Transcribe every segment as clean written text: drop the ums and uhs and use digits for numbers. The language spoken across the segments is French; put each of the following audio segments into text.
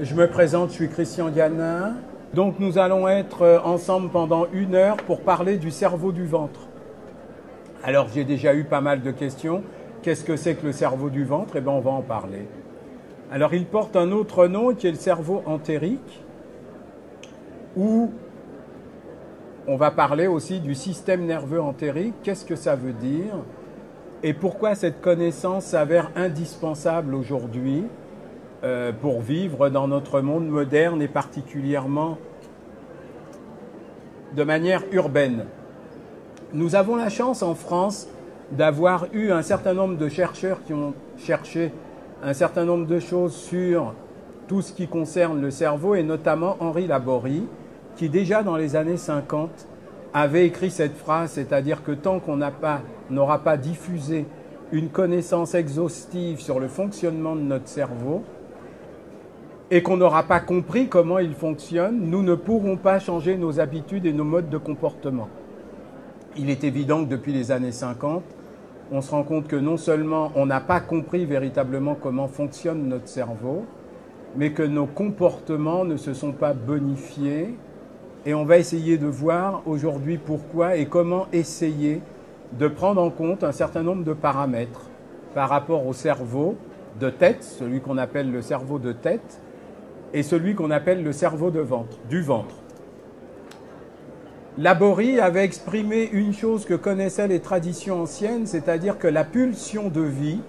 Je me présente, je suis Christian Ganin. Donc nous allons être ensemble pendant 1 heure pour parler du cerveau du ventre. Alors j'ai déjà eu pas mal de questions. Qu'est-ce que c'est que le cerveau du ventre? Eh bien on va en parler. Alors il porte un autre nom qui est le cerveau entérique, où on va parler aussi du système nerveux entérique. Qu'est-ce que ça veut dire? Et pourquoi cette connaissance s'avère indispensable aujourd'hui pour vivre dans notre monde moderne et particulièrement de manière urbaine. Nous avons la chance en France d'avoir eu un certain nombre de chercheurs qui ont cherché un certain nombre de choses sur tout ce qui concerne le cerveau, et notamment Henri Laborie, qui déjà dans les années 50 avait écrit cette phrase, c'est-à-dire que tant qu'on n'aura pas diffusé une connaissance exhaustive sur le fonctionnement de notre cerveau, et qu'on n'aura pas compris comment il fonctionne, nous ne pourrons pas changer nos habitudes et nos modes de comportement. Il est évident que depuis les années 50, on se rend compte que non seulement on n'a pas compris véritablement comment fonctionne notre cerveau, mais que nos comportements ne se sont pas bonifiés. Et on va essayer de voir aujourd'hui pourquoi et comment essayer de prendre en compte un certain nombre de paramètres par rapport au cerveau de tête, celui qu'on appelle le cerveau de tête, et celui qu'on appelle le cerveau du ventre. Laborie avait exprimé une chose que connaissaient les traditions anciennes, c'est-à-dire que la pulsion de vie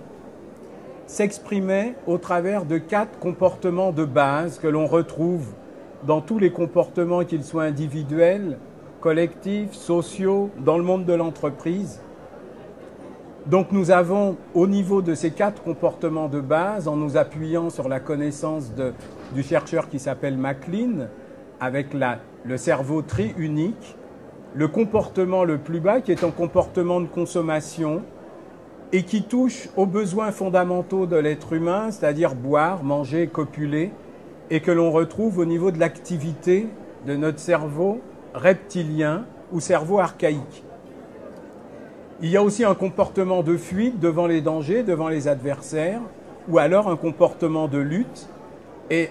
s'exprimait au travers de 4 comportements de base que l'on retrouve dans tous les comportements, qu'ils soient individuels, collectifs, sociaux, dans le monde de l'entreprise. Donc nous avons, au niveau de ces 4 comportements de base, en nous appuyant sur la connaissance du chercheur qui s'appelle MacLean, avec le cerveau triunique, le comportement le plus bas, qui est un comportement de consommation et qui touche aux besoins fondamentaux de l'être humain, c'est-à-dire boire, manger, copuler, et que l'on retrouve au niveau de l'activité de notre cerveau reptilien ou cerveau archaïque. Il y a aussi un comportement de fuite devant les dangers, devant les adversaires, ou alors un comportement de lutte, et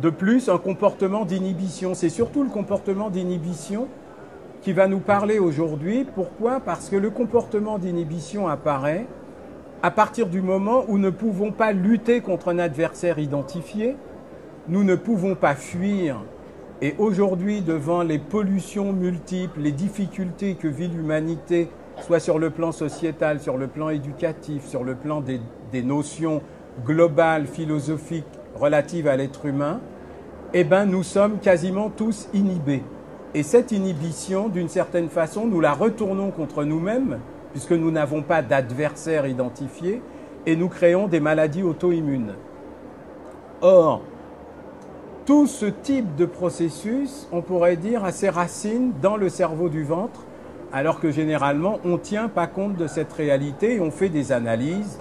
de plus un comportement d'inhibition. C'est surtout le comportement d'inhibition qui va nous parler aujourd'hui. Pourquoi? Parce que le comportement d'inhibition apparaît à partir du moment où nous ne pouvons pas lutter contre un adversaire identifié, nous ne pouvons pas fuir. Et aujourd'hui, devant les pollutions multiples, les difficultés que vit l'humanité, soit sur le plan sociétal, sur le plan éducatif, sur le plan des notions globales, philosophiques, relatives à l'être humain, eh bien, nous sommes quasiment tous inhibés. Et cette inhibition, d'une certaine façon, nous la retournons contre nous-mêmes, puisque nous n'avons pas d'adversaire identifié, et nous créons des maladies auto-immunes. Or, tout ce type de processus, on pourrait dire, a ses racines dans le cerveau du ventre, alors que généralement, on ne tient pas compte de cette réalité et on fait des analyses,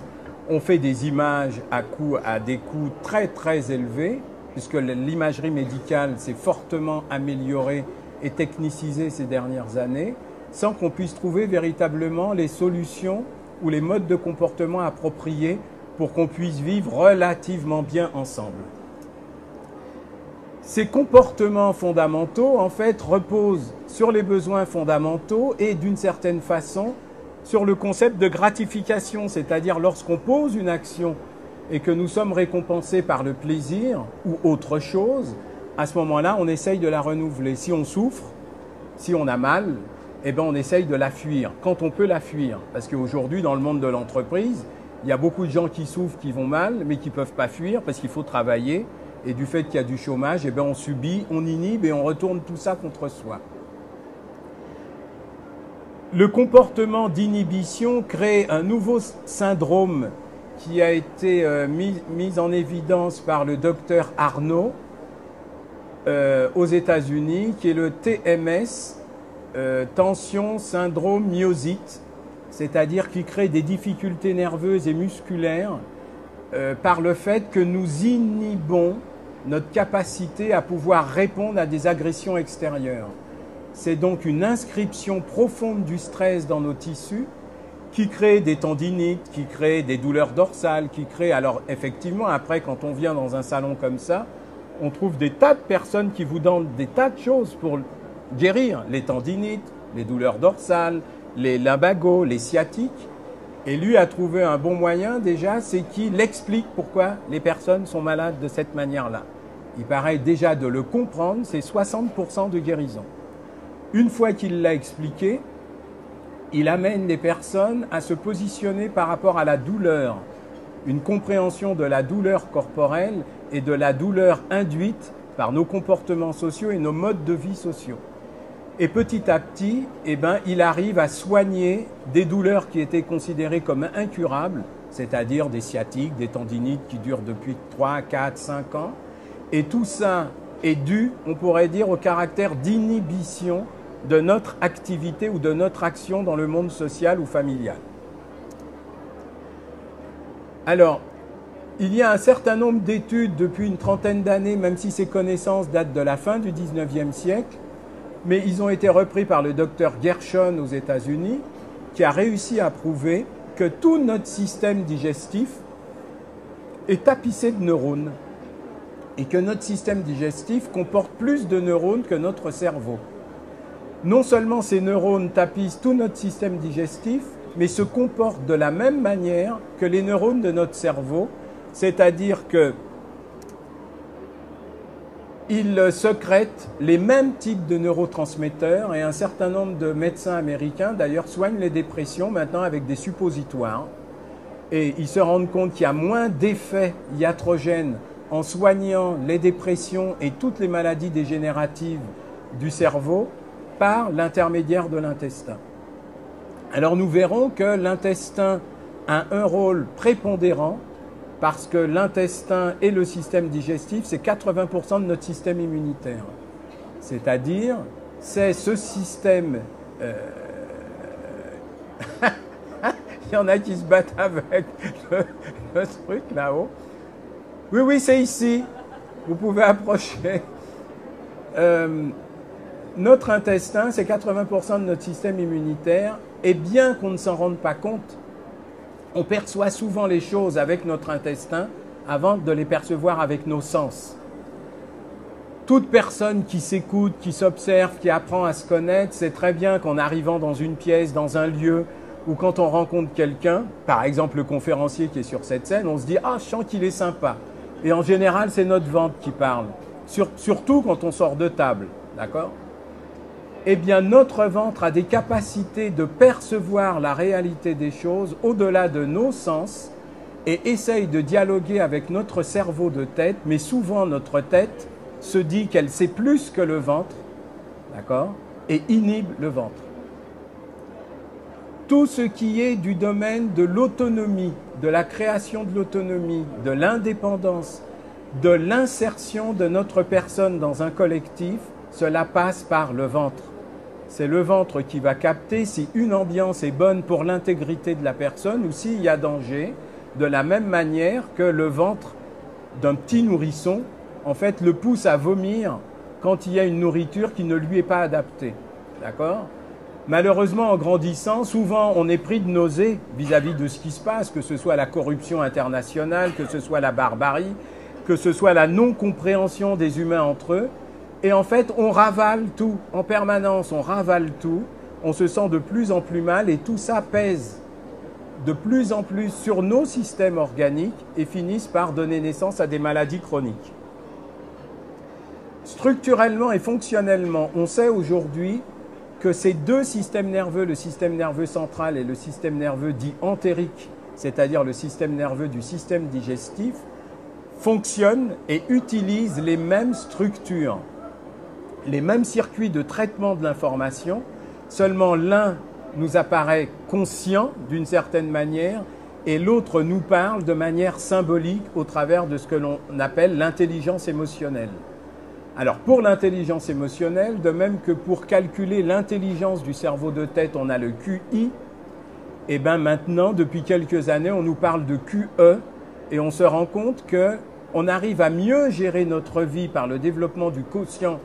on fait des images à des coûts très très élevés, puisque l'imagerie médicale s'est fortement améliorée et technicisée ces dernières années, sans qu'on puisse trouver véritablement les solutions ou les modes de comportement appropriés pour qu'on puisse vivre relativement bien ensemble. Ces comportements fondamentaux, en fait, reposent sur les besoins fondamentaux et, d'une certaine façon, sur le concept de gratification, c'est-à-dire lorsqu'on pose une action et que nous sommes récompensés par le plaisir ou autre chose, à ce moment-là, on essaye de la renouveler. Si on souffre, si on a mal, eh bien, on essaye de la fuir, quand on peut la fuir. Parce qu'aujourd'hui, dans le monde de l'entreprise, il y a beaucoup de gens qui souffrent, qui vont mal, mais qui ne peuvent pas fuir parce qu'il faut travailler. Et du fait qu'il y a du chômage, eh bien, on subit, on inhibe et on retourne tout ça contre soi. Le comportement d'inhibition crée un nouveau syndrome qui a été mis en évidence par le docteur Arnaud aux États-Unis, qui est le TMS, tension syndrome myosite, c'est-à-dire qui crée des difficultés nerveuses et musculaires par le fait que nous inhibons notre capacité à pouvoir répondre à des agressions extérieures. C'est donc une inscription profonde du stress dans nos tissus qui crée des tendinites, qui crée des douleurs dorsales, qui crée... Alors effectivement, après, quand on vient dans un salon comme ça, on trouve des tas de personnes qui vous donnent des tas de choses pour guérir les tendinites, les douleurs dorsales, les lumbagos, les sciatiques. Et lui a trouvé un bon moyen déjà, c'est qu'il explique pourquoi les personnes sont malades de cette manière-là. Il paraît déjà de le comprendre, c'est 60% de guérison. Une fois qu'il l'a expliqué, il amène les personnes à se positionner par rapport à la douleur, une compréhension de la douleur corporelle et de la douleur induite par nos comportements sociaux et nos modes de vie sociaux. Et petit à petit, il arrive à soigner des douleurs qui étaient considérées comme incurables, c'est-à-dire des sciatiques, des tendinites qui durent depuis 3, 4, 5 ans. Et tout ça est dû, on pourrait dire, au caractère d'inhibition de notre activité ou de notre action dans le monde social ou familial. Alors, il y a un certain nombre d'études depuis une trentaine d'années, même si ces connaissances datent de la fin du 19e siècle, mais ils ont été repris par le docteur Gershon aux États-Unis, qui a réussi à prouver que tout notre système digestif est tapissé de neurones et que notre système digestif comporte plus de neurones que notre cerveau. Non seulement ces neurones tapissent tout notre système digestif, mais se comportent de la même manière que les neurones de notre cerveau, c'est-à-dire que ils sécrètent les mêmes types de neurotransmetteurs et un certain nombre de médecins américains d'ailleurs soignent les dépressions maintenant avec des suppositoires et ils se rendent compte qu'il y a moins d'effets iatrogènes en soignant les dépressions et toutes les maladies dégénératives du cerveau par l'intermédiaire de l'intestin. Alors nous verrons que l'intestin a un rôle prépondérant parce que l'intestin et le système digestif, c'est 80% de notre système immunitaire. C'est-à-dire, c'est ce système... Il y en a qui se battent avec le truc là-haut. Oui, oui, c'est ici. Vous pouvez approcher. Notre intestin, c'est 80% de notre système immunitaire. Et bien qu'on ne s'en rende pas compte, on perçoit souvent les choses avec notre intestin avant de les percevoir avec nos sens. Toute personne qui s'écoute, qui s'observe, qui apprend à se connaître, sait très bien qu'en arrivant dans une pièce, dans un lieu, ou quand on rencontre quelqu'un, par exemple le conférencier qui est sur cette scène, on se dit « Ah, je sens qu'il est sympa ». Et en général, c'est notre ventre qui parle, surtout quand on sort de table, d'accord ? Eh bien, notre ventre a des capacités de percevoir la réalité des choses au-delà de nos sens et essaye de dialoguer avec notre cerveau de tête, mais souvent notre tête se dit qu'elle sait plus que le ventre, d'accord, et inhibe le ventre. Tout ce qui est du domaine de l'autonomie, de la création de l'autonomie, de l'indépendance, de l'insertion de notre personne dans un collectif, cela passe par le ventre. C'est le ventre qui va capter si une ambiance est bonne pour l'intégrité de la personne ou s'il y a danger, de la même manière que le ventre d'un petit nourrisson, en fait, le pousse à vomir quand il y a une nourriture qui ne lui est pas adaptée. D'accord ? Malheureusement, en grandissant, souvent on est pris de nausées vis-à-vis de ce qui se passe, que ce soit la corruption internationale, que ce soit la barbarie, que ce soit la non-compréhension des humains entre eux. Et en fait, on ravale tout, en permanence, on ravale tout, on se sent de plus en plus mal et tout ça pèse de plus en plus sur nos systèmes organiques et finissent par donner naissance à des maladies chroniques. Structurellement et fonctionnellement, on sait aujourd'hui que ces deux systèmes nerveux, le système nerveux central et le système nerveux dit entérique, c'est-à-dire le système nerveux du système digestif, fonctionnent et utilisent les mêmes structures, les mêmes circuits de traitement de l'information, seulement l'un nous apparaît conscient d'une certaine manière et l'autre nous parle de manière symbolique au travers de ce que l'on appelle l'intelligence émotionnelle. Alors pour l'intelligence émotionnelle, de même que pour calculer l'intelligence du cerveau de tête, on a le QI, et bien maintenant, depuis quelques années, on nous parle de QE et on se rend compte qu'on arrive à mieux gérer notre vie par le développement du quotient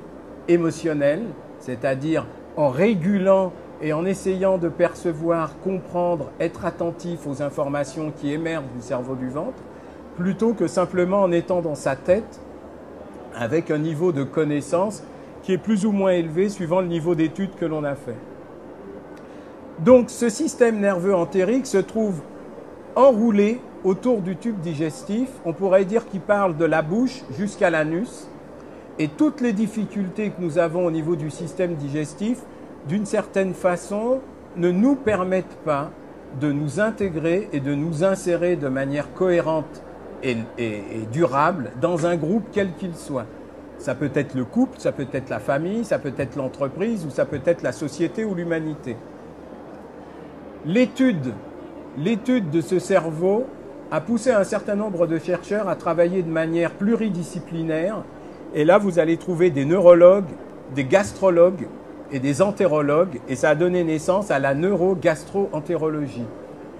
émotionnel, c'est-à-dire en régulant et en essayant de percevoir, comprendre, être attentif aux informations qui émergent du cerveau du ventre, plutôt que simplement en étant dans sa tête avec un niveau de connaissance qui est plus ou moins élevé suivant le niveau d'études que l'on a fait. Donc ce système nerveux entérique se trouve enroulé autour du tube digestif. On pourrait dire qu'il parle de la bouche jusqu'à l'anus. Et toutes les difficultés que nous avons au niveau du système digestif, d'une certaine façon, ne nous permettent pas de nous intégrer et de nous insérer de manière cohérente et durable dans un groupe quel qu'il soit. Ça peut être le couple, ça peut être la famille, ça peut être l'entreprise ou ça peut être la société ou l'humanité. L'étude de ce cerveau a poussé un certain nombre de chercheurs à travailler de manière pluridisciplinaire. Et là, vous allez trouver des neurologues, des gastrologues et des entérologues. Et ça a donné naissance à la neuro-gastro-entérologie.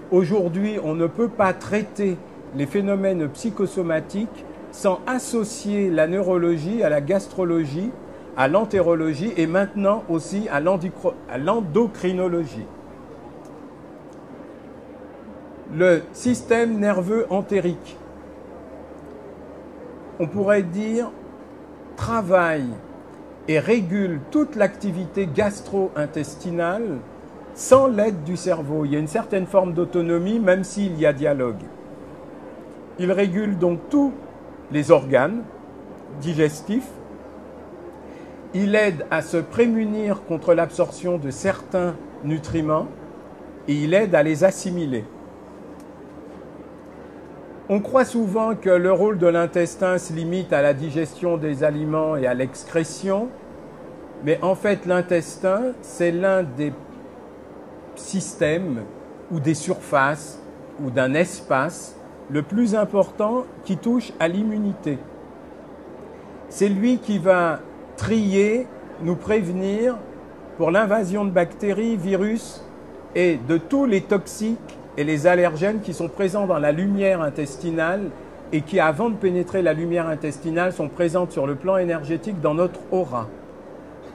Aujourd'hui, on ne peut pas traiter les phénomènes psychosomatiques sans associer la neurologie à la gastrologie, à l'entérologie et maintenant aussi à l'endocrinologie. Le système nerveux entérique, on pourrait dire, travaille et régule toute l'activité gastro-intestinale sans l'aide du cerveau. Il y a une certaine forme d'autonomie, même s'il y a dialogue. Il régule donc tous les organes digestifs. Il aide à se prémunir contre l'absorption de certains nutriments et il aide à les assimiler. On croit souvent que le rôle de l'intestin se limite à la digestion des aliments et à l'excrétion, mais en fait l'intestin, c'est l'un des systèmes ou des surfaces ou d'un espace le plus important qui touche à l'immunité. C'est lui qui va trier, nous prévenir pour l'invasion de bactéries, virus et de tous les toxiques et les allergènes qui sont présents dans la lumière intestinale et qui, avant de pénétrer la lumière intestinale, sont présentes sur le plan énergétique dans notre aura.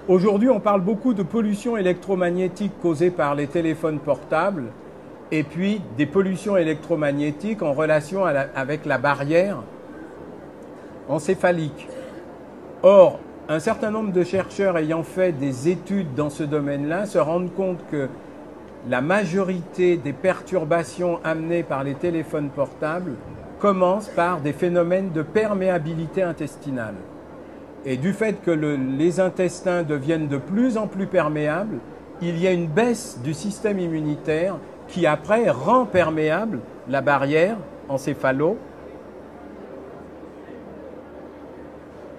Aujourd'hui, on parle beaucoup de pollution électromagnétique causée par les téléphones portables et puis des pollutions électromagnétiques en relation avec la barrière encéphalique. Or, un certain nombre de chercheurs ayant fait des études dans ce domaine-là se rendent compte que la majorité des perturbations amenées par les téléphones portables commencent par des phénomènes de perméabilité intestinale. Et du fait que les intestins deviennent de plus en plus perméables, il y a une baisse du système immunitaire qui après rend perméable la barrière encéphalo.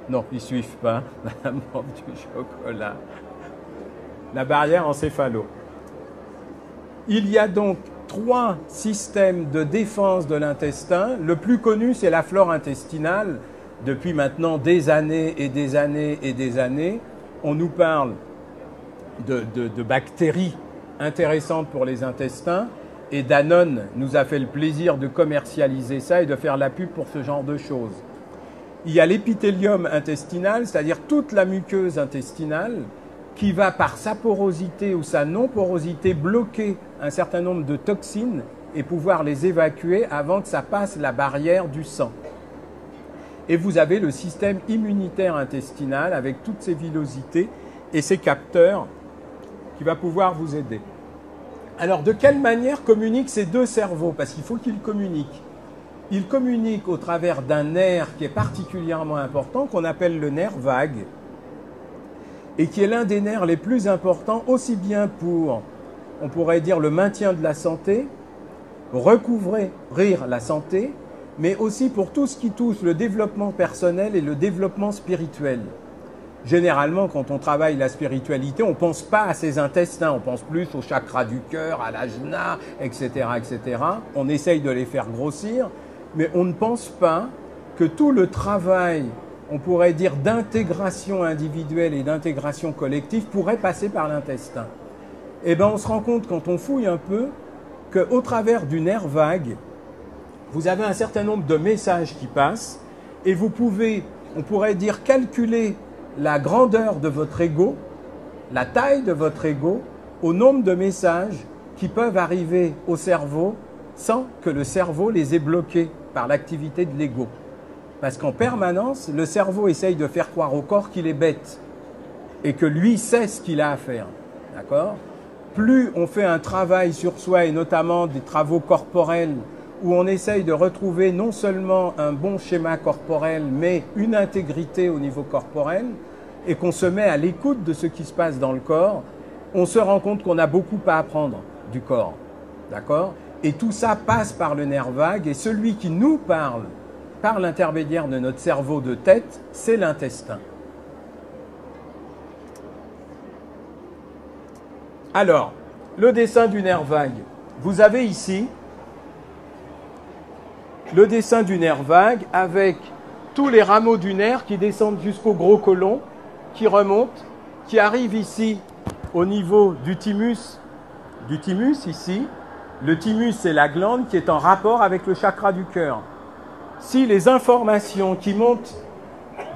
Non, ils ne suivent pas, la mort du chocolat. La barrière encéphalo. Il y a donc 3 systèmes de défense de l'intestin. Le plus connu, c'est la flore intestinale. Depuis maintenant des années et des années et des années, on nous parle de bactéries intéressantes pour les intestins. Et Danone nous a fait le plaisir de commercialiser ça et de faire la pub pour ce genre de choses. Il y a l'épithélium intestinal, c'est-à-dire toute la muqueuse intestinale, qui va par sa porosité ou sa non-porosité bloquer un certain nombre de toxines et pouvoir les évacuer avant que ça passe la barrière du sang. Et vous avez le système immunitaire intestinal avec toutes ses villosités et ses capteurs qui va pouvoir vous aider. Alors, de quelle manière communiquent ces deux cerveaux? Parce qu'il faut qu'ils communiquent. Ils communiquent au travers d'un nerf qui est particulièrement important, qu'on appelle le nerf vague, et qui est l'un des nerfs les plus importants, aussi bien pour, on pourrait dire, le maintien de la santé, recouvrir la santé, mais aussi pour tout ce qui touche le développement personnel et le développement spirituel. Généralement, quand on travaille la spiritualité, on ne pense pas à ses intestins, on pense plus au chakra du cœur, à l'ajna, etc., etc. On essaye de les faire grossir, mais on ne pense pas que tout le travail, on pourrait dire, d'intégration individuelle et d'intégration collective pourrait passer par l'intestin. Eh bien, on se rend compte, quand on fouille un peu, qu'au travers du nerf vague, vous avez un certain nombre de messages qui passent et vous pouvez, on pourrait dire, calculer la grandeur de votre ego, la taille de votre ego, au nombre de messages qui peuvent arriver au cerveau sans que le cerveau les ait bloqués par l'activité de l'ego. Parce qu'en permanence, le cerveau essaye de faire croire au corps qu'il est bête et que lui sait ce qu'il a à faire. D'accord ? Plus on fait un travail sur soi, et notamment des travaux corporels, où on essaye de retrouver non seulement un bon schéma corporel, mais une intégrité au niveau corporel, et qu'on se met à l'écoute de ce qui se passe dans le corps, on se rend compte qu'on a beaucoup à apprendre du corps. D'accord ? Et tout ça passe par le nerf vague, et celui qui nous parle par l'intermédiaire de notre cerveau de tête, c'est l'intestin. Alors, le dessin du nerf vague. Vous avez ici le dessin du nerf vague avec tous les rameaux du nerf qui descendent jusqu'au gros côlon, qui remontent, qui arrivent ici au niveau du thymus ici. Le thymus, c'est la glande qui est en rapport avec le chakra du cœur. Si les informations qui montent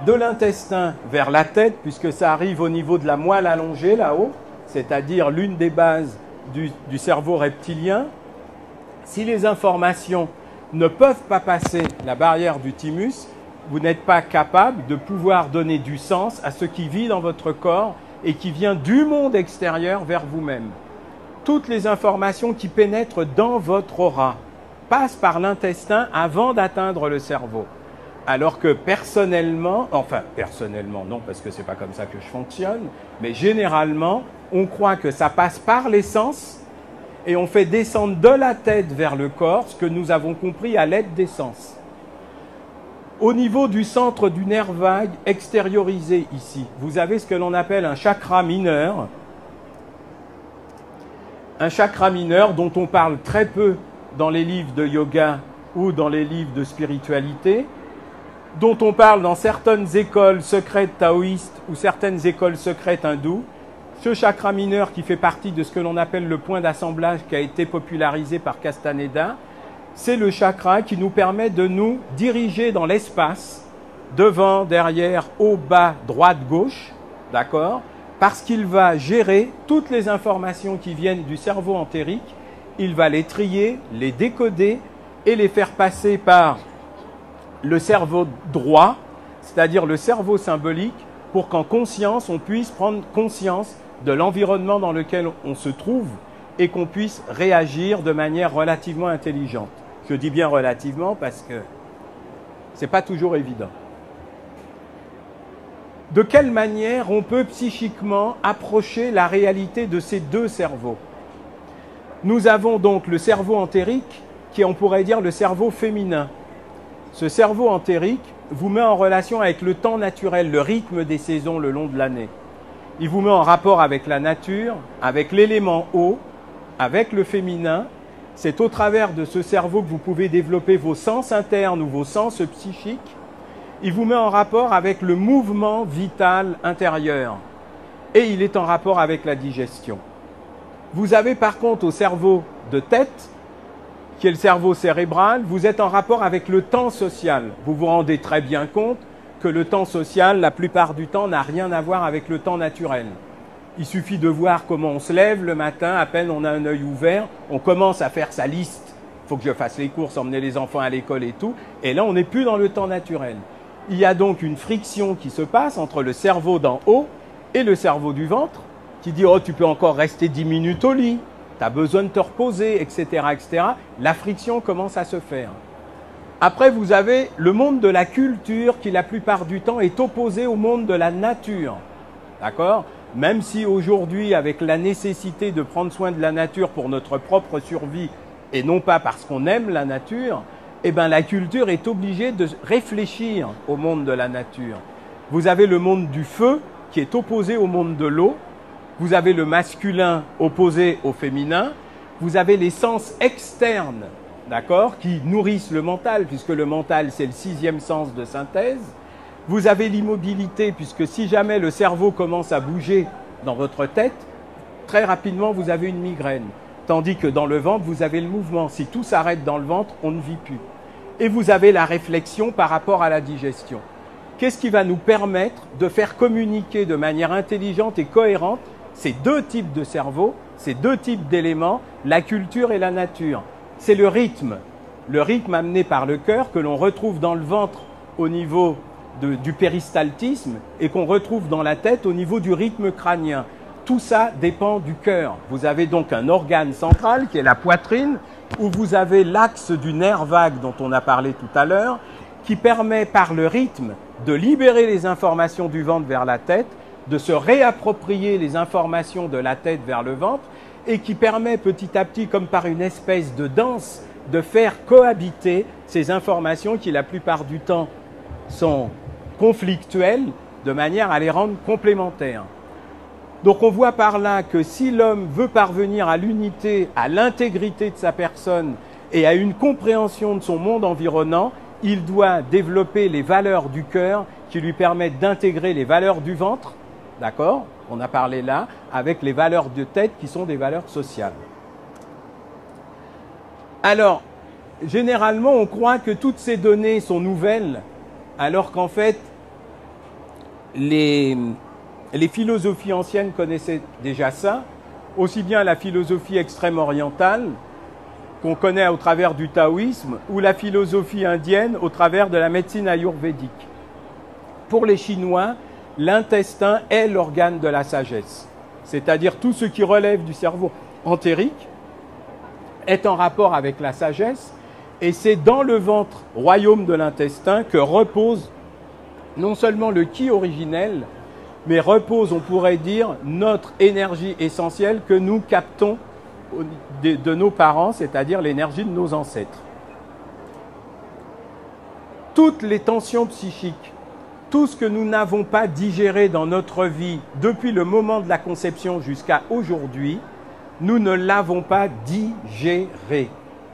de l'intestin vers la tête, puisque ça arrive au niveau de la moelle allongée là-haut, c'est-à-dire l'une des bases du cerveau reptilien, si les informations ne peuvent pas passer la barrière du thymus, vous n'êtes pas capable de pouvoir donner du sens à ce qui vit dans votre corps et qui vient du monde extérieur vers vous-même. Toutes les informations qui pénètrent dans votre aura passent par l'intestin avant d'atteindre le cerveau. Alors que personnellement non, parce que c'est pas comme ça que je fonctionne, mais généralement, on croit que ça passe par les sens et on fait descendre de la tête vers le corps ce que nous avons compris à l'aide des sens. Au niveau du centre du nerf vague extériorisé ici, vous avez ce que l'on appelle un chakra mineur. Un chakra mineur dont on parle très peu dans les livres de yoga ou dans les livres de spiritualité, dont on parle dans certaines écoles secrètes taoïstes ou certaines écoles secrètes hindoues. Ce chakra mineur qui fait partie de ce que l'on appelle le point d'assemblage qui a été popularisé par Castaneda, c'est le chakra qui nous permet de nous diriger dans l'espace, devant, derrière, haut, bas, droite, gauche, d'accord ? Parce qu'il va gérer toutes les informations qui viennent du cerveau entérique, il va les trier, les décoder et les faire passer par le cerveau droit, c'est-à-dire le cerveau symbolique, pour qu'en conscience, on puisse prendre conscience de l'environnement dans lequel on se trouve et qu'on puisse réagir de manière relativement intelligente. Je dis bien relativement parce que ce n'est pas toujours évident. De quelle manière on peut psychiquement approcher la réalité de ces deux cerveaux? Nous avons donc le cerveau entérique, qui est, on pourrait dire, le cerveau féminin. Ce cerveau entérique vous met en relation avec le temps naturel, le rythme des saisons le long de l'année. Il vous met en rapport avec la nature, avec l'élément eau, avec le féminin. C'est au travers de ce cerveau que vous pouvez développer vos sens internes ou vos sens psychiques. Il vous met en rapport avec le mouvement vital intérieur. Et il est en rapport avec la digestion. Vous avez par contre au cerveau de tête, qui est le cerveau cérébral, vous êtes en rapport avec le temps social. Vous vous rendez très bien compte que le temps social, la plupart du temps, n'a rien à voir avec le temps naturel. Il suffit de voir comment on se lève le matin, à peine on a un œil ouvert, on commence à faire sa liste. Il faut que je fasse les courses, emmener les enfants à l'école et tout. Et là, on n'est plus dans le temps naturel. Il y a donc une friction qui se passe entre le cerveau d'en haut et le cerveau du ventre, qui dit « Oh, tu peux encore rester 10 minutes au lit, tu as besoin de te reposer, etc. etc. » La friction commence à se faire. Après, vous avez le monde de la culture qui, la plupart du temps, est opposé au monde de la nature. D'accord ? Même si aujourd'hui, avec la nécessité de prendre soin de la nature pour notre propre survie, et non pas parce qu'on aime la nature, eh bien, la culture est obligée de réfléchir au monde de la nature. Vous avez le monde du feu qui est opposé au monde de l'eau. Vous avez le masculin opposé au féminin. Vous avez les sens externes, d'accord, qui nourrissent le mental, puisque le mental, c'est le 6e sens de synthèse. Vous avez l'immobilité, puisque si jamais le cerveau commence à bouger dans votre tête, très rapidement, vous avez une migraine. Tandis que dans le ventre, vous avez le mouvement. Si tout s'arrête dans le ventre, on ne vit plus. Et vous avez la réflexion par rapport à la digestion. Qu'est-ce qui va nous permettre de faire communiquer de manière intelligente et cohérente ces deux types de cerveau, ces deux types d'éléments, la culture et la nature? C'est le rythme amené par le cœur que l'on retrouve dans le ventre au niveau du péristaltisme et qu'on retrouve dans la tête au niveau du rythme crânien. Tout ça dépend du cœur. Vous avez donc un organe central qui est la poitrine, où vous avez l'axe du nerf vague dont on a parlé tout à l'heure, qui permet par le rythme de libérer les informations du ventre vers la tête, de se réapproprier les informations de la tête vers le ventre, et qui permet petit à petit, comme par une espèce de danse, de faire cohabiter ces informations qui la plupart du temps sont conflictuelles, de manière à les rendre complémentaires. Donc on voit par là que si l'homme veut parvenir à l'unité, à l'intégrité de sa personne et à une compréhension de son monde environnant, il doit développer les valeurs du cœur qui lui permettent d'intégrer les valeurs du ventre, d'accord? On a parlé là, avec les valeurs de tête qui sont des valeurs sociales. Alors, généralement, on croit que toutes ces données sont nouvelles, alors qu'en fait, les philosophies anciennes connaissaient déjà ça, aussi bien la philosophie extrême orientale, qu'on connaît au travers du taoïsme, ou la philosophie indienne au travers de la médecine ayurvédique. Pour les Chinois, l'intestin est l'organe de la sagesse, c'est-à-dire tout ce qui relève du cerveau entérique est en rapport avec la sagesse, et c'est dans le ventre, royaume de l'intestin, que repose non seulement le ki originel, mais repose, on pourrait dire, notre énergie essentielle que nous captons de nos parents, c'est-à-dire l'énergie de nos ancêtres. Toutes les tensions psychiques, tout ce que nous n'avons pas digéré dans notre vie depuis le moment de la conception jusqu'à aujourd'hui, nous ne l'avons pas digéré.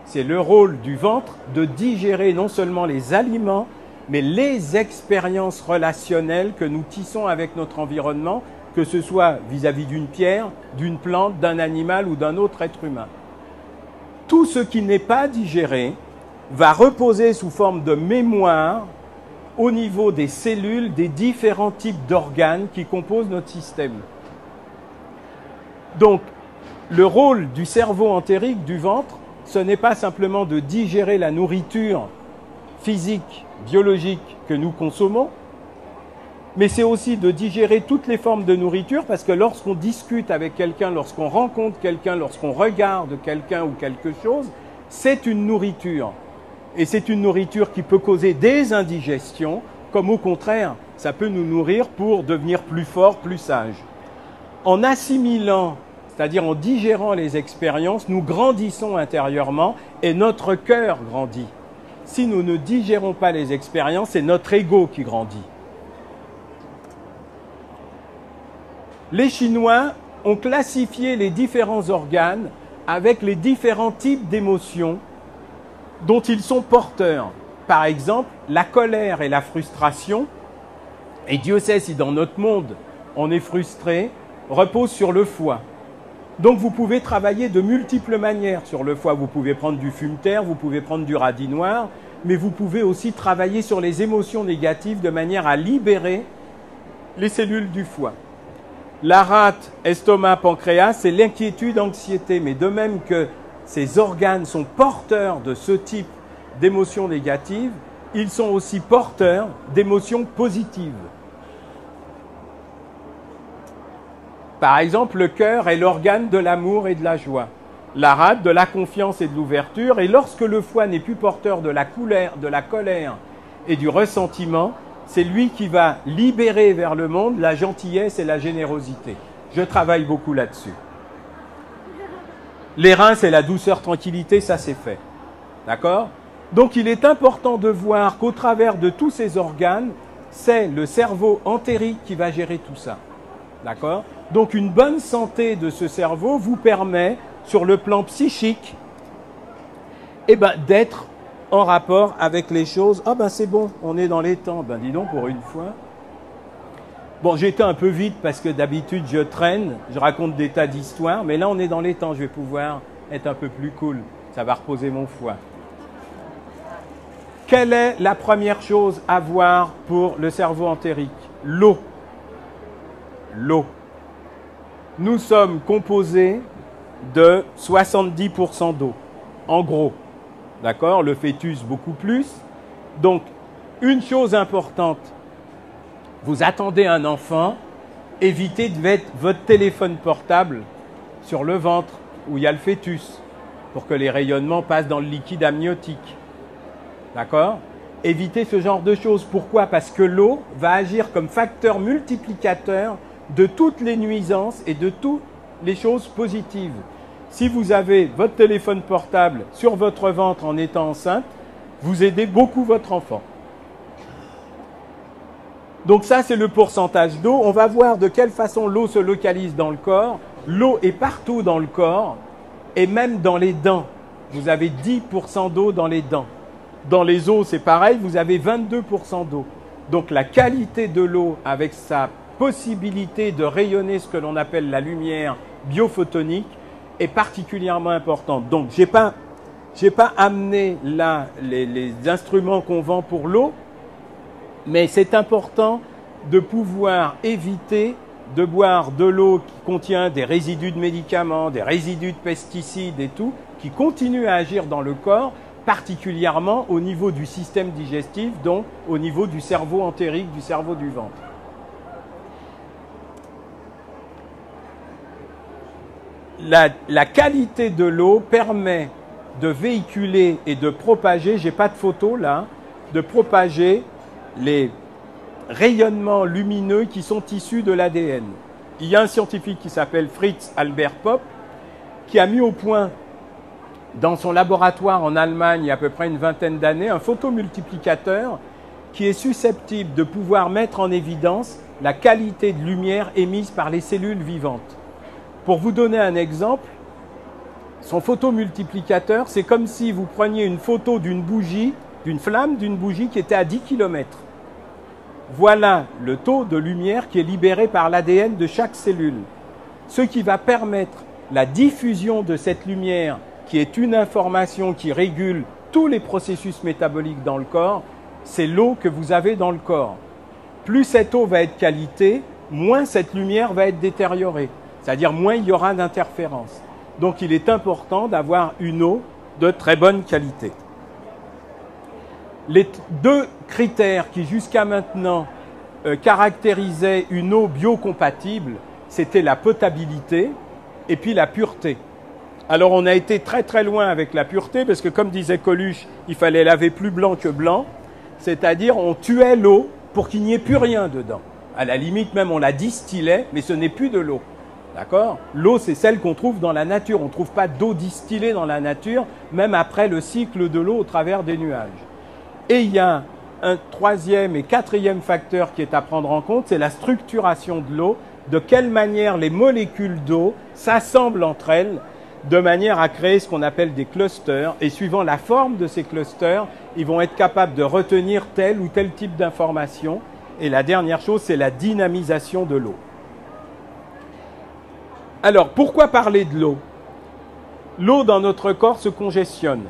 C'est le rôle du ventre de digérer non seulement les aliments, mais les expériences relationnelles que nous tissons avec notre environnement, que ce soit vis-à-vis d'une pierre, d'une plante, d'un animal ou d'un autre être humain. Tout ce qui n'est pas digéré va reposer sous forme de mémoire au niveau des cellules des différents types d'organes qui composent notre système. Donc, le rôle du cerveau entérique, du ventre, ce n'est pas simplement de digérer la nourriture physique, biologique que nous consommons, mais c'est aussi de digérer toutes les formes de nourriture, parce que lorsqu'on discute avec quelqu'un, lorsqu'on rencontre quelqu'un, lorsqu'on regarde quelqu'un ou quelque chose, c'est une nourriture. Et c'est une nourriture qui peut causer des indigestions, comme au contraire, ça peut nous nourrir pour devenir plus forts, plus sages. En assimilant, c'est-à-dire en digérant les expériences, nous grandissons intérieurement et notre cœur grandit. Si nous ne digérons pas les expériences, c'est notre ego qui grandit. Les Chinois ont classifié les différents organes avec les différents types d'émotions dont ils sont porteurs. Par exemple, la colère et la frustration, et Dieu sait si dans notre monde on est frustré, reposent sur le foie. Donc vous pouvez travailler de multiples manières sur le foie. Vous pouvez prendre du fumeterre, vous pouvez prendre du radis noir, mais vous pouvez aussi travailler sur les émotions négatives de manière à libérer les cellules du foie. La rate, estomac, pancréas, c'est l'inquiétude, anxiété, mais de même que ces organes sont porteurs de ce type d'émotions négatives, ils sont aussi porteurs d'émotions positives. Par exemple, le cœur est l'organe de l'amour et de la joie. La rate, de la confiance et de l'ouverture. Et lorsque le foie n'est plus porteur de la colère et du ressentiment, c'est lui qui va libérer vers le monde la gentillesse et la générosité. Je travaille beaucoup là-dessus. Les reins, c'est la douceur, tranquillité, ça c'est fait. D'accord? Donc il est important de voir qu'au travers de tous ces organes, c'est le cerveau entérique qui va gérer tout ça. D'accord? Donc une bonne santé de ce cerveau vous permet, sur le plan psychique, d'être en rapport avec les choses. Ah ben c'est bon, on est dans les temps. Ben dis donc, pour une fois. Bon, j'ai été un peu vite parce que d'habitude je traîne, je raconte des tas d'histoires, mais là on est dans les temps, je vais pouvoir être un peu plus cool. Ça va reposer mon foie. Quelle est la première chose à voir pour le cerveau entérique? L'eau. L'eau. Nous sommes composés de 70% d'eau, en gros. D'accord? Le fœtus beaucoup plus. Donc, Une chose importante, vous attendez un enfant, évitez de mettre votre téléphone portable sur le ventre où il y a le fœtus pour que les rayonnements passent dans le liquide amniotique. D'accord? Évitez ce genre de choses. Pourquoi? Parce que l'eau va agir comme facteur multiplicateur de toutes les nuisances et de toutes les choses positives. Si vous avez votre téléphone portable sur votre ventre en étant enceinte, vous aidez beaucoup votre enfant. Donc ça, c'est le pourcentage d'eau. On va voir de quelle façon l'eau se localise dans le corps. L'eau est partout dans le corps et même dans les dents. Vous avez 10% d'eau dans les dents. Dans les os, c'est pareil, vous avez 22% d'eau. Donc la qualité de l'eau avec sa possibilité de rayonner ce que l'on appelle la lumière biophotonique est particulièrement importante. Donc j'ai pas amené là les instruments qu'on vend pour l'eau, mais c'est important de pouvoir éviter de boire de l'eau qui contient des résidus de médicaments, des résidus de pesticides et tout, qui continuent à agir dans le corps, particulièrement au niveau du système digestif, donc au niveau du cerveau entérique, du cerveau du ventre. La qualité de l'eau permet de véhiculer et de propager, j'ai pas de photo là, de propager les rayonnements lumineux qui sont issus de l'ADN. Il y a un scientifique qui s'appelle Fritz Albert Popp qui a mis au point dans son laboratoire en Allemagne il y a à peu près une vingtaine d'années un photomultiplicateur qui est susceptible de pouvoir mettre en évidence la qualité de lumière émise par les cellules vivantes. Pour vous donner un exemple, son photomultiplicateur, c'est comme si vous preniez une photo d'une bougie, d'une flamme d'une bougie qui était à 10 km. Voilà le taux de lumière qui est libéré par l'ADN de chaque cellule. Ce qui va permettre la diffusion de cette lumière, qui est une information qui régule tous les processus métaboliques dans le corps, c'est l'eau que vous avez dans le corps. Plus cette eau va être qualité, moins cette lumière va être détériorée. C'est-à-dire moins il y aura d'interférences. Donc il est important d'avoir une eau de très bonne qualité. Les deux critères qui jusqu'à maintenant caractérisaient une eau biocompatible, c'était la potabilité et puis la pureté. Alors on a été très très loin avec la pureté parce que comme disait Coluche, il fallait laver plus blanc que blanc, c'est-à-dire on tuait l'eau pour qu'il n'y ait plus rien dedans. À la limite même on la distillait, mais ce n'est plus de l'eau. D'accord? L'eau, c'est celle qu'on trouve dans la nature. On ne trouve pas d'eau distillée dans la nature, même après le cycle de l'eau au travers des nuages. Et il y a un troisième et quatrième facteur qui est à prendre en compte, c'est la structuration de l'eau. De quelle manière les molécules d'eau s'assemblent entre elles de manière à créer ce qu'on appelle des clusters. Et suivant la forme de ces clusters, ils vont être capables de retenir tel ou tel type d'information. Et la dernière chose, c'est la dynamisation de l'eau. Alors, pourquoi parler de l'eau? L'eau dans notre corps se congestionne.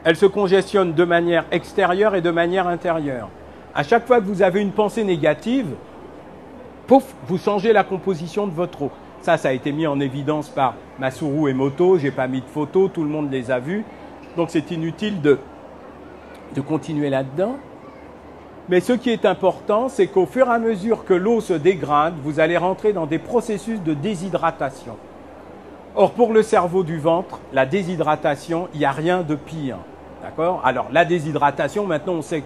Elle se congestionne de manière extérieure et de manière intérieure. À chaque fois que vous avez une pensée négative, pouf, vous changez la composition de votre eau. Ça a été mis en évidence par Masaru Emoto. Je n'ai pas mis de photos, tout le monde les a vues. Donc c'est inutile de continuer là-dedans. Mais ce qui est important, c'est qu'au fur et à mesure que l'eau se dégrade, vous allez rentrer dans des processus de déshydratation. Or, pour le cerveau du ventre, la déshydratation, il n'y a rien de pire. D'accord? Alors, la déshydratation, maintenant, on sait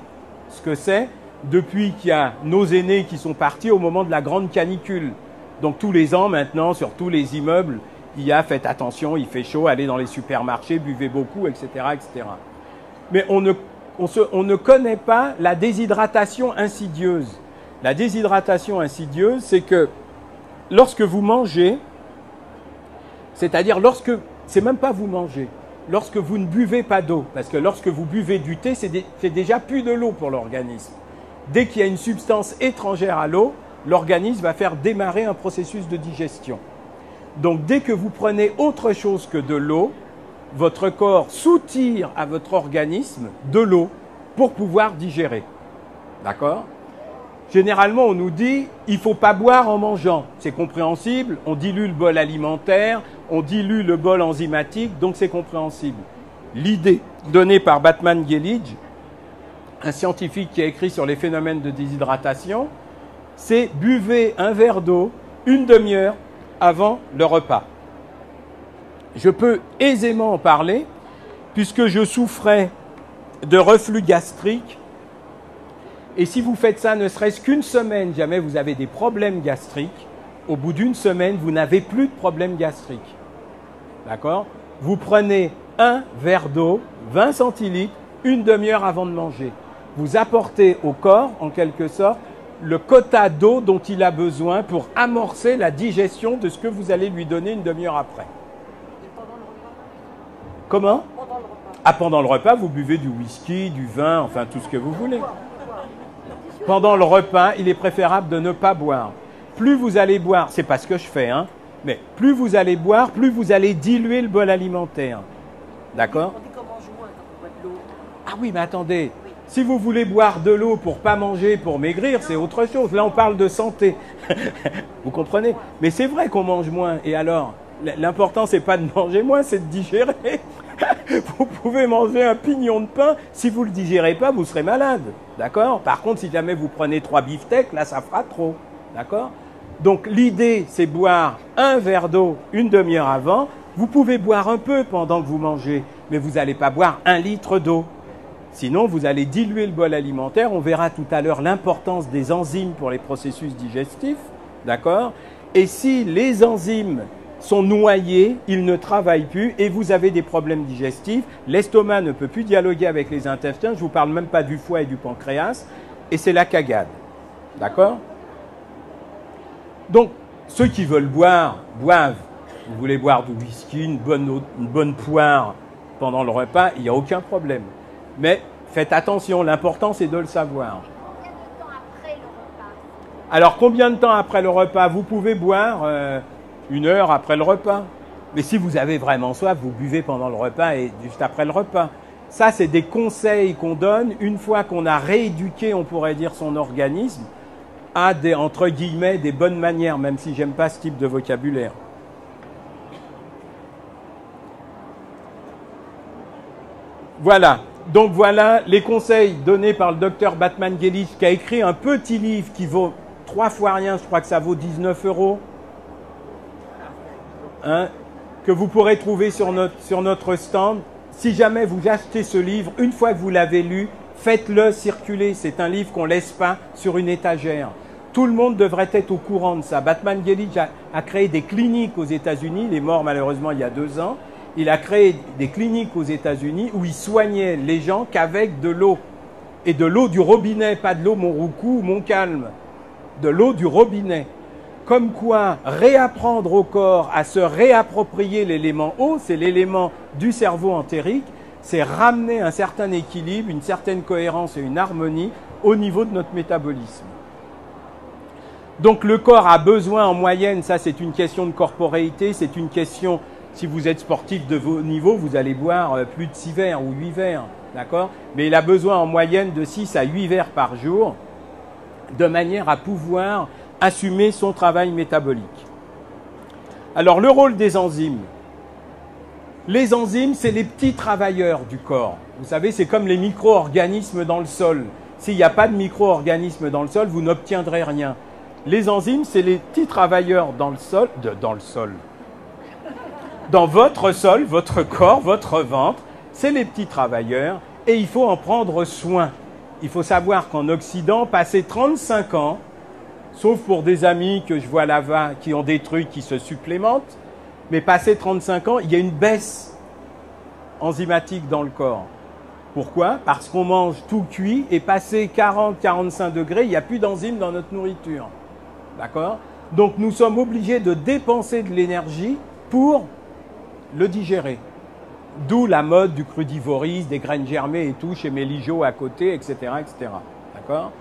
ce que c'est depuis qu'il y a nos aînés qui sont partis au moment de la grande canicule. Donc, tous les ans, maintenant, sur tous les immeubles, il y a « faites attention, il fait chaud, allez dans les supermarchés, buvez beaucoup, etc. etc. » Mais on ne connaît pas la déshydratation insidieuse. La déshydratation insidieuse, c'est que lorsque vous mangez, c'est-à-dire c'est même pas vous mangez, lorsque vous ne buvez pas d'eau, parce que lorsque vous buvez du thé, c'est déjà plus de l'eau pour l'organisme. Dès qu'il y a une substance étrangère à l'eau, l'organisme va faire démarrer un processus de digestion. Donc dès que vous prenez autre chose que de l'eau, votre corps soutire à votre organisme de l'eau pour pouvoir digérer. D'accord? Généralement, on nous dit il ne faut pas boire en mangeant. C'est compréhensible. On dilue le bol alimentaire, on dilue le bol enzymatique, donc c'est compréhensible. L'idée donnée par Batman Gellidge, un scientifique qui a écrit sur les phénomènes de déshydratation, c'est buvez un verre d'eau une demi-heure avant le repas. Je peux aisément en parler puisque je souffrais de reflux gastrique. Et si vous faites ça ne serait-ce qu'une semaine, jamais vous avez des problèmes gastriques, au bout d'une semaine, vous n'avez plus de problèmes gastriques. D'accord? Vous prenez un verre d'eau, 20 centilitres, une demi-heure avant de manger. Vous apportez au corps, en quelque sorte, le quota d'eau dont il a besoin pour amorcer la digestion de ce que vous allez lui donner une demi-heure après. Et pendant le repas? Comment? Pendant le repas. Ah, pendant le repas, vous buvez du whisky, du vin, enfin tout ce que vous voulez. Pendant le repas, il est préférable de ne pas boire. Plus vous allez boire, c'est pas ce que je fais, hein, mais plus vous allez boire, plus vous allez diluer le bol alimentaire. D'accord? On dit qu'on mange moins quand on boit de l'eau. Ah oui, mais attendez, si vous voulez boire de l'eau pour pas manger, pour maigrir, c'est autre chose. Là, on parle de santé. Vous comprenez? Mais c'est vrai qu'on mange moins. Et alors, l'important, c'est pas de manger moins, c'est de digérer. Vous pouvez manger un pignon de pain, si vous ne le digérez pas, vous serez malade. D'accord? Par contre, si jamais vous prenez 3 beefsteaks, là, ça fera trop. D'accord? Donc, l'idée, c'est boire un verre d'eau une demi-heure avant. Vous pouvez boire un peu pendant que vous mangez, mais vous n'allez pas boire 1 litre d'eau. Sinon, vous allez diluer le bol alimentaire. On verra tout à l'heure l'importance des enzymes pour les processus digestifs. D'accord? Et si les enzymes sont noyés, ils ne travaillent plus et vous avez des problèmes digestifs. L'estomac ne peut plus dialoguer avec les intestins. Je ne vous parle même pas du foie et du pancréas. Et c'est la cagade. D'accord? Donc, ceux qui veulent boire, boivent. Vous voulez boire du whisky, une bonne poire pendant le repas, il n'y a aucun problème. Mais faites attention, l'important c'est de le savoir. Combien de temps après le repas? Alors, combien de temps après le repas? Vous pouvez boire 1 heure après le repas. Mais si vous avez vraiment soif, vous buvez pendant le repas et juste après le repas. Ça, c'est des conseils qu'on donne une fois qu'on a rééduqué, on pourrait dire, son organisme à des, entre guillemets, des bonnes manières, même si j'aime pas ce type de vocabulaire. Voilà. Donc voilà les conseils donnés par le docteur Batmanghelidj qui a écrit un petit livre qui vaut 3 fois rien, je crois que ça vaut 19 €. Hein, que vous pourrez trouver sur notre stand. Si jamais vous achetez ce livre, une fois que vous l'avez lu, faites-le circuler. C'est un livre qu'on ne laisse pas sur une étagère. Tout le monde devrait être au courant de ça. Batmanghelidj a créé des cliniques aux États-Unis. Il est mort malheureusement il y a 2 ans. Il a créé des cliniques aux États-Unis où il soignait les gens qu'avec de l'eau. Et de l'eau du robinet, pas de l'eau Montroucou ou Montcalm. De l'eau du robinet. Comme quoi, réapprendre au corps à se réapproprier l'élément eau, c'est l'élément du cerveau entérique, c'est ramener un certain équilibre, une certaine cohérence et une harmonie au niveau de notre métabolisme. Donc le corps a besoin en moyenne, ça c'est une question de corporéité, c'est une question, si vous êtes sportif de vos niveaux, vous allez boire plus de 6 verres ou 8 verres, d'accord? Mais il a besoin en moyenne de 6 à 8 verres par jour, de manière à pouvoir assumer son travail métabolique. Alors, le rôle des enzymes. Les enzymes, c'est les petits travailleurs du corps. Vous savez, c'est comme les micro-organismes dans le sol. S'il n'y a pas de micro-organismes dans le sol, vous n'obtiendrez rien. Les enzymes, c'est les petits travailleurs dans le sol, dans votre sol, votre corps, votre ventre, c'est les petits travailleurs et il faut en prendre soin. Il faut savoir qu'en Occident, passer 35 ans, sauf pour des amis que je vois là-bas qui ont des trucs qui se supplémentent, mais passé 35 ans, il y a une baisse enzymatique dans le corps. Pourquoi? Parce qu'on mange tout cuit et passé 40-45 degrés, il n'y a plus d'enzymes dans notre nourriture. D'accord? Donc nous sommes obligés de dépenser de l'énergie pour le digérer. D'où la mode du crudivorisme, des graines germées et tout, chez Méligeot à côté, etc. etc. D'accord?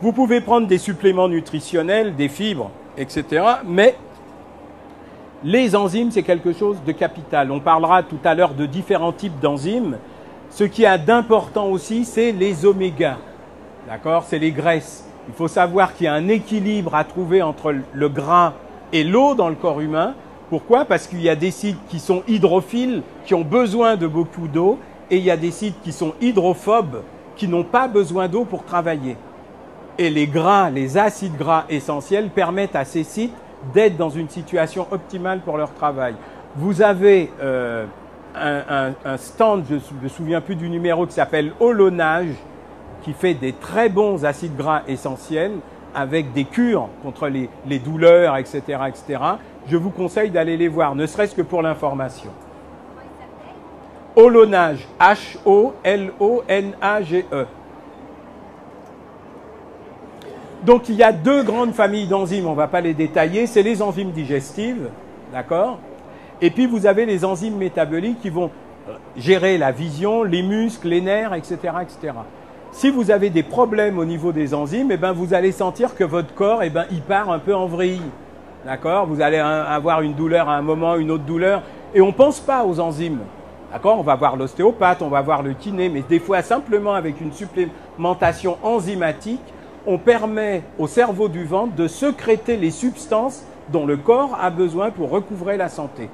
Vous pouvez prendre des suppléments nutritionnels, des fibres, etc. Mais les enzymes, c'est quelque chose de capital. On parlera tout à l'heure de différents types d'enzymes. Ce qui a d'important aussi, c'est les omégas. D'accord? C'est les graisses. Il faut savoir qu'il y a un équilibre à trouver entre le gras et l'eau dans le corps humain. Pourquoi? Parce qu'il y a des sites qui sont hydrophiles, qui ont besoin de beaucoup d'eau, et il y a des sites qui sont hydrophobes, qui n'ont pas besoin d'eau pour travailler. Et les gras, les acides gras essentiels permettent à ces sites d'être dans une situation optimale pour leur travail. Vous avez un stand, je ne me souviens plus du numéro, qui s'appelle Holonage, qui fait des très bons acides gras essentiels avec des cures contre les douleurs, etc., etc. Je vous conseille d'aller les voir, ne serait-ce que pour l'information. Holonage, H-O-L-O-N-A-G-E. Donc il y a deux grandes familles d'enzymes, on ne va pas les détailler, c'est les enzymes digestives, d'accord? Et puis vous avez les enzymes métaboliques qui vont gérer la vision, les muscles, les nerfs, etc., etc. Si vous avez des problèmes au niveau des enzymes, eh ben vous allez sentir que votre corps, eh ben, il part un peu en vrille, d'accord? Vous allez avoir une douleur à un moment, une autre douleur, et on ne pense pas aux enzymes. D'accord? On va voir l'ostéopathe, on va voir le kiné, mais des fois, simplement avec une supplémentation enzymatique, on permet au cerveau du ventre de sécréter les substances dont le corps a besoin pour recouvrer la santé.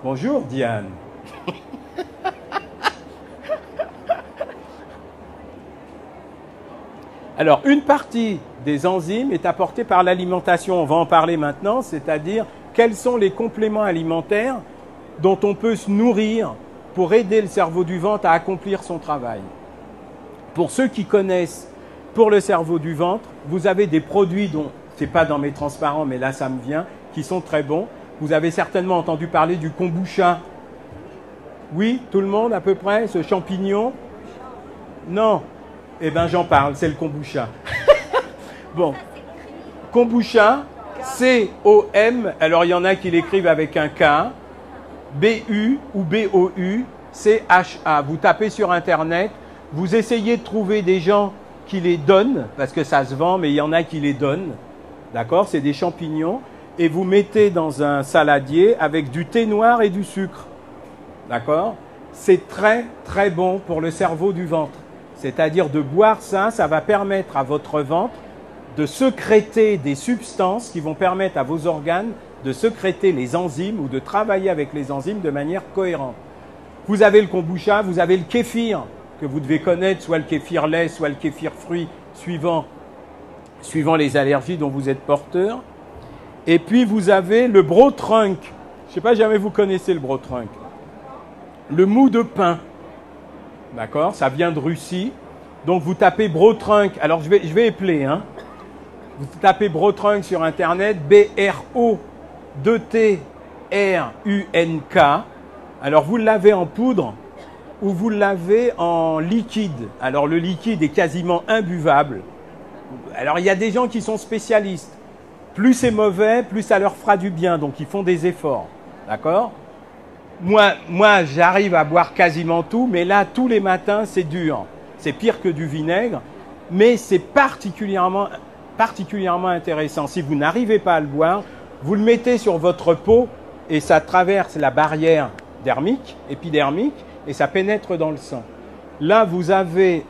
Bonjour Diane. Alors, une partie des enzymes est apportée par l'alimentation, on va en parler maintenant, c'est-à-dire quels sont les compléments alimentaires dont on peut se nourrir pour aider le cerveau du ventre à accomplir son travail. Pour ceux qui connaissent, pour le cerveau du ventre, vous avez des produits dont, ce n'est pas dans mes transparents, mais là ça me vient, qui sont très bons. Vous avez certainement entendu parler du kombucha. Oui, tout le monde à peu près, ce champignon? Non. Eh bien j'en parle, c'est le kombucha. Bon, kombucha, C-O-M, alors il y en a qui l'écrivent avec un K, B-U ou B-O-U, C-H-A. Vous tapez sur Internet, vous essayez de trouver des gens qui les donnent, parce que ça se vend, mais il y en a qui les donnent, d'accord? C'est des champignons, et vous mettez dans un saladier avec du thé noir et du sucre, d'accord? C'est très très bon pour le cerveau du ventre, c'est-à-dire de boire ça, ça va permettre à votre ventre de sécréter des substances qui vont permettre à vos organes de sécréter les enzymes ou de travailler avec les enzymes de manière cohérente. Vous avez le kombucha, vous avez le kéfir, que vous devez connaître, soit le kéfir lait, soit le kéfir fruit, suivant les allergies dont vous êtes porteur. Et puis vous avez le brotrunk. Je ne sais pas, jamais vous connaissez le brotrunk. Le mou de pain. D'accord? Ça vient de Russie. Donc vous tapez brotrunk. Alors je vais épeler, hein. Vous tapez brotrunk sur Internet, B-R-O-2-T-R-U-N-K. Alors vous l'avez en poudre ou vous l'avez en liquide. Alors le liquide est quasiment imbuvable. Alors il y a des gens qui sont spécialistes. Plus c'est mauvais, plus ça leur fera du bien. Donc ils font des efforts. D'accord? Moi j'arrive à boire quasiment tout, mais là, tous les matins, c'est dur. C'est pire que du vinaigre, mais c'est particulièrement intéressant. Si vous n'arrivez pas à le boire, vous le mettez sur votre peau et ça traverse la barrière épidermique, et ça pénètre dans le sang. Là, vous avez,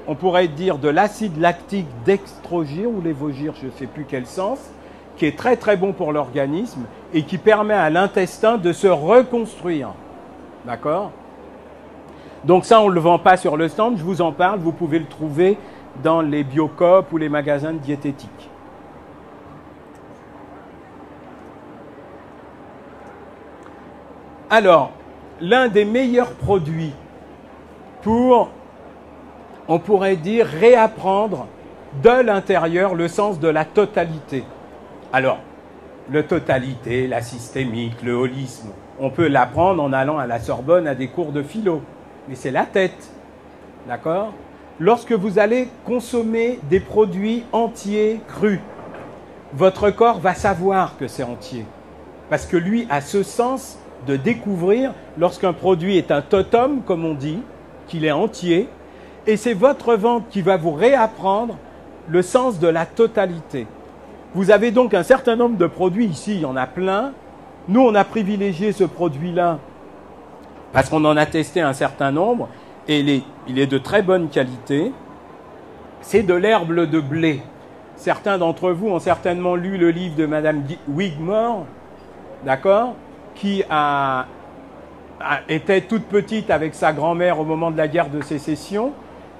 on pourrait dire, de l'acide lactique dextrogir ou lévogir, je ne sais plus quel sens, qui est très très bon pour l'organisme et qui permet à l'intestin de se reconstruire. D'accord? Donc ça, on ne le vend pas sur le stand, je vous en parle, vous pouvez le trouver dans les Biocoop ou les magasins de diététique. Alors, l'un des meilleurs produits pour, on pourrait dire, réapprendre de l'intérieur le sens de la totalité. Alors, la totalité, la systémique, le holisme, on peut l'apprendre en allant à la Sorbonne à des cours de philo, mais c'est la tête, d'accord? Lorsque vous allez consommer des produits entiers crus, votre corps va savoir que c'est entier, parce que lui a ce sens de découvrir lorsqu'un produit est un totum, comme on dit, qu'il est entier, et c'est votre ventre qui va vous réapprendre le sens de la totalité. Vous avez donc un certain nombre de produits, ici il y en a plein. Nous on a privilégié ce produit-là parce qu'on en a testé un certain nombre et il est de très bonne qualité. C'est de l'herbe de blé. Certains d'entre vous ont certainement lu le livre de Madame Wigmore, d'accord, qui était toute petite avec sa grand-mère au moment de la guerre de sécession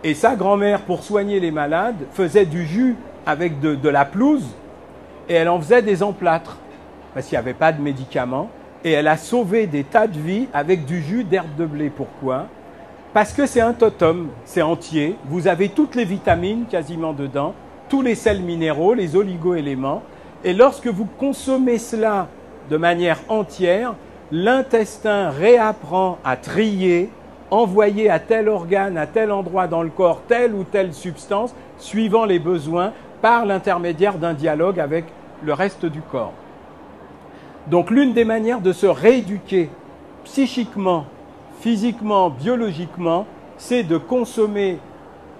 Et sa grand-mère, pour soigner les malades, faisait du jus avec de la pelouse et elle en faisait des emplâtres parce qu'il n'y avait pas de médicaments. Et elle a sauvé des tas de vies avec du jus d'herbe de blé. Pourquoi? Parce que c'est un totem, c'est entier. Vous avez toutes les vitamines quasiment dedans, tous les sels minéraux, les oligo-éléments. Et lorsque vous consommez cela de manière entière, l'intestin réapprend à trier, envoyer à tel organe, à tel endroit dans le corps, telle ou telle substance, suivant les besoins, par l'intermédiaire d'un dialogue avec le reste du corps. Donc l'une des manières de se rééduquer psychiquement, physiquement, biologiquement, c'est de consommer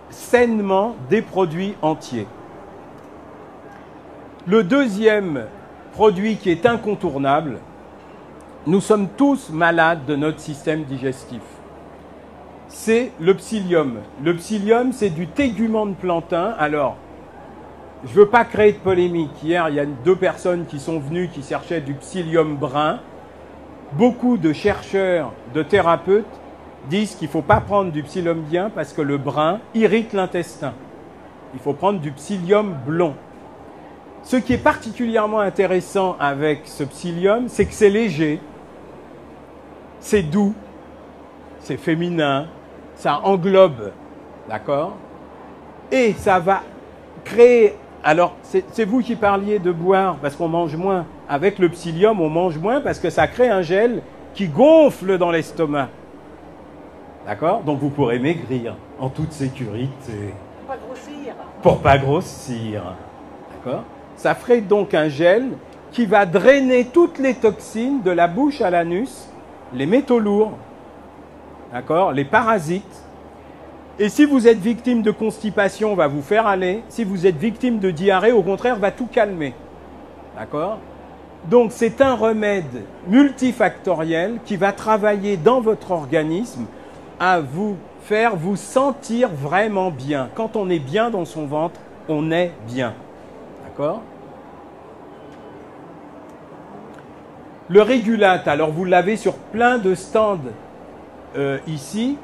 sainement des produits entiers. Le deuxième produit qui est incontournable, nous sommes tous malades de notre système digestif. C'est le psyllium. Le psyllium, c'est du tégument de plantain. Alors, je ne veux pas créer de polémique. Hier, il y a 2 personnes qui sont venues qui cherchaient du psyllium brun. Beaucoup de chercheurs, de thérapeutes disent qu'il ne faut pas prendre du psyllium bien parce que le brun irrite l'intestin. Il faut prendre du psyllium blond. Ce qui est particulièrement intéressant avec ce psyllium, c'est que c'est léger, c'est doux, c'est féminin, ça englobe, d'accord? Et ça va créer... Alors, c'est vous qui parliez de boire parce qu'on mange moins. Avec le psyllium, on mange moins parce que ça crée un gel qui gonfle dans l'estomac. D'accord? Donc vous pourrez maigrir en toute sécurité. Pas grossir. Pour pas grossir. D'accord? Ça ferait donc un gel qui va drainer toutes les toxines de la bouche à l'anus, les métaux lourds, d'accord? Les parasites. Et si vous êtes victime de constipation, va vous faire aller. Si vous êtes victime de diarrhée, au contraire, va tout calmer. D'accord? Donc c'est un remède multifactoriel qui va travailler dans votre organisme à vous faire vous sentir vraiment bien. Quand on est bien dans son ventre, on est bien. D'accord? Le Régulate, alors vous l'avez sur plein de stands ici.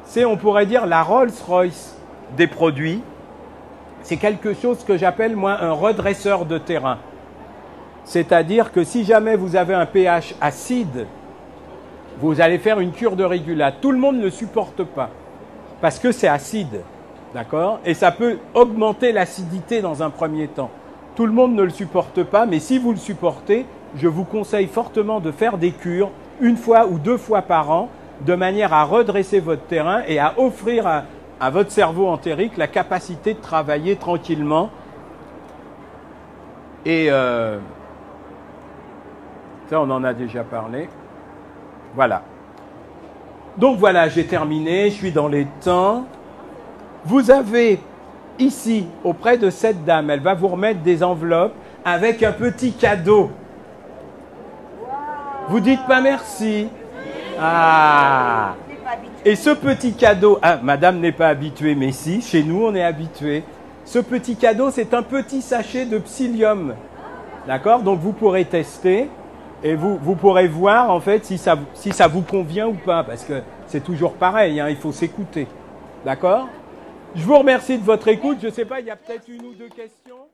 C'est, on pourrait dire, la Rolls-Royce des produits. C'est quelque chose que j'appelle, moi, un redresseur de terrain. C'est-à-dire que si jamais vous avez un pH acide, vous allez faire une cure de Régulate. Tout le monde ne le supporte pas parce que c'est acide, d'accord? Et ça peut augmenter l'acidité dans un premier temps. Tout le monde ne le supporte pas, mais si vous le supportez, je vous conseille fortement de faire des cures 1 fois ou 2 fois par an, de manière à redresser votre terrain et à offrir à votre cerveau entérique la capacité de travailler tranquillement. Et ça, on en a déjà parlé. Voilà. Donc voilà, j'ai terminé, je suis dans les temps. Vous avez ici, auprès de cette dame, elle va vous remettre des enveloppes avec un petit cadeau. Vous dites pas merci? Ah! Et ce petit cadeau, ah, madame n'est pas habituée, mais si, chez nous on est habitué. Ce petit cadeau, c'est un petit sachet de psyllium. D'accord? Donc vous pourrez tester et vous pourrez voir en fait si ça vous convient ou pas, parce que c'est toujours pareil, hein, il faut s'écouter. D'accord? Je vous remercie de votre écoute. Je ne sais pas, il y a peut-être 1 ou 2 questions.